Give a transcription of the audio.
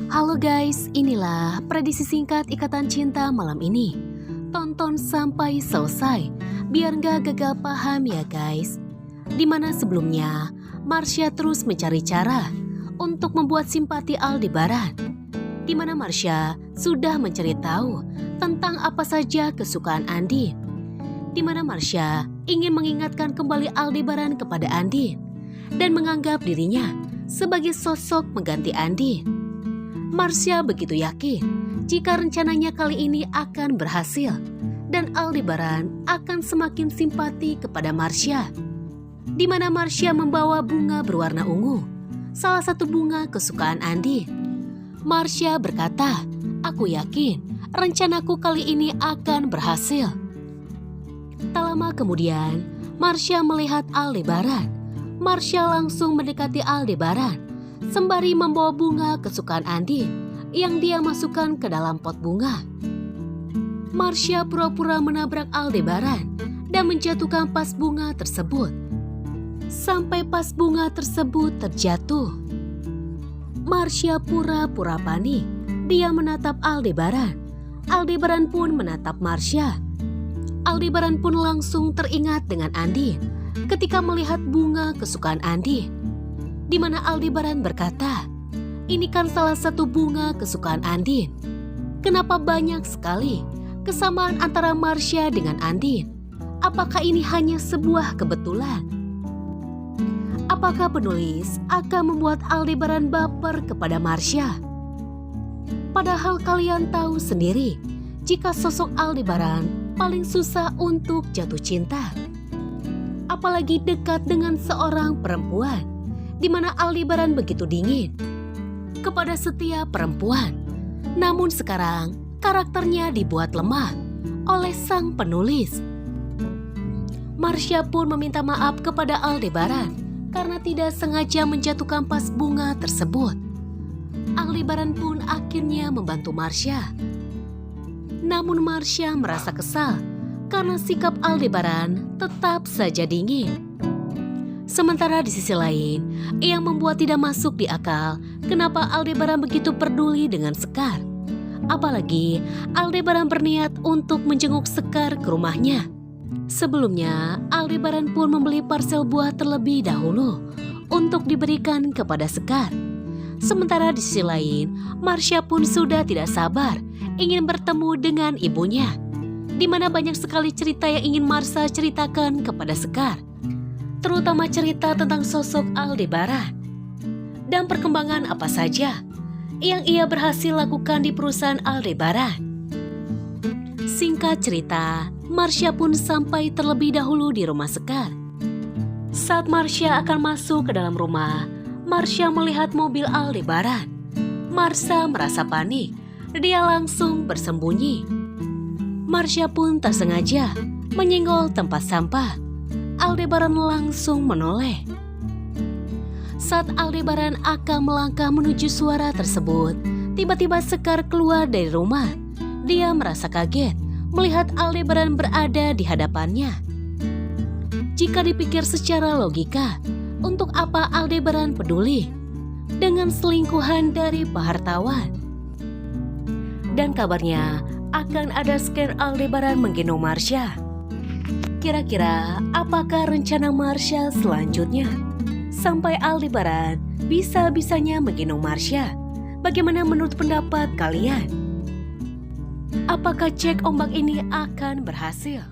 Halo guys, inilah prediksi singkat Ikatan Cinta malam ini. Tonton sampai selesai, biar gak gagal paham ya guys. Dimana sebelumnya, Marsha terus mencari cara untuk membuat simpati Aldebaran. Dimana Marsha sudah mencari tahu tentang apa saja kesukaan Andin. Dimana Marsha ingin mengingatkan kembali Aldebaran kepada Andin dan menganggap dirinya sebagai sosok mengganti Andin. Marsha begitu yakin jika rencananya kali ini akan berhasil dan Aldebaran akan semakin simpati kepada Marsha. Di mana Marsha membawa bunga berwarna ungu, salah satu bunga kesukaan Andin. Marsha berkata, "Aku yakin rencanaku kali ini akan berhasil." Tak lama kemudian, Marsha melihat Aldebaran. Marsha langsung mendekati Aldebaran sembari membawa bunga kesukaan Andin yang dia masukkan ke dalam pot bunga. Marsha pura-pura menabrak Aldebaran dan menjatuhkan vas bunga tersebut. Sampai vas bunga tersebut terjatuh. Marsha pura-pura panik. Dia menatap Aldebaran. Aldebaran pun menatap Marsha. Aldebaran pun langsung teringat dengan Andin ketika melihat bunga kesukaan Andin. Di mana Aldebaran berkata, "Ini kan salah satu bunga kesukaan Andin. Kenapa banyak sekali kesamaan antara Marsha dengan Andin? Apakah ini hanya sebuah kebetulan? Apakah penulis akan membuat Aldebaran baper kepada Marsha? Padahal kalian tahu sendiri jika sosok Aldebaran paling susah untuk jatuh cinta. Apalagi dekat dengan seorang perempuan, di mana Aldebaran begitu dingin kepada setiap perempuan. Namun sekarang karakternya dibuat lemah oleh sang penulis." Marsha pun meminta maaf kepada Aldebaran karena tidak sengaja menjatuhkan vas bunga tersebut. Aldebaran pun akhirnya membantu Marsha. Namun Marsha merasa kesal karena sikap Aldebaran tetap saja dingin. Sementara di sisi lain, yang membuat tidak masuk di akal kenapa Aldebaran begitu peduli dengan Sekar. Apalagi Aldebaran berniat untuk menjenguk Sekar ke rumahnya. Sebelumnya, Aldebaran pun membeli parsel buah terlebih dahulu untuk diberikan kepada Sekar. Sementara di sisi lain, Marsha pun sudah tidak sabar ingin bertemu dengan ibunya. Di mana banyak sekali cerita yang ingin Marsha ceritakan kepada Sekar. Terutama cerita tentang sosok Aldebaran dan perkembangan apa saja yang ia berhasil lakukan di perusahaan Aldebaran. Singkat cerita, Marsha pun sampai terlebih dahulu di rumah Sekar. Saat Marsha akan masuk ke dalam rumah, Marsha melihat mobil Aldebaran. Marsha merasa panik, dia langsung bersembunyi. Marsha pun tak sengaja menyenggol tempat sampah. Aldebaran langsung menoleh. Saat Aldebaran akan melangkah menuju suara tersebut, tiba-tiba Sekar keluar dari rumah. Dia merasa kaget melihat Aldebaran berada di hadapannya. Jika dipikir secara logika, untuk apa Aldebaran peduli dengan selingkuhan dari Pak Hartawan? Dan kabarnya akan ada scan Aldebaran menggendong Marsha. Kira-kira apakah rencana Marsha selanjutnya? Sampai Aldebaran bisa-bisanya menggendong Marsha. Bagaimana menurut pendapat kalian? Apakah cek ombak ini akan berhasil?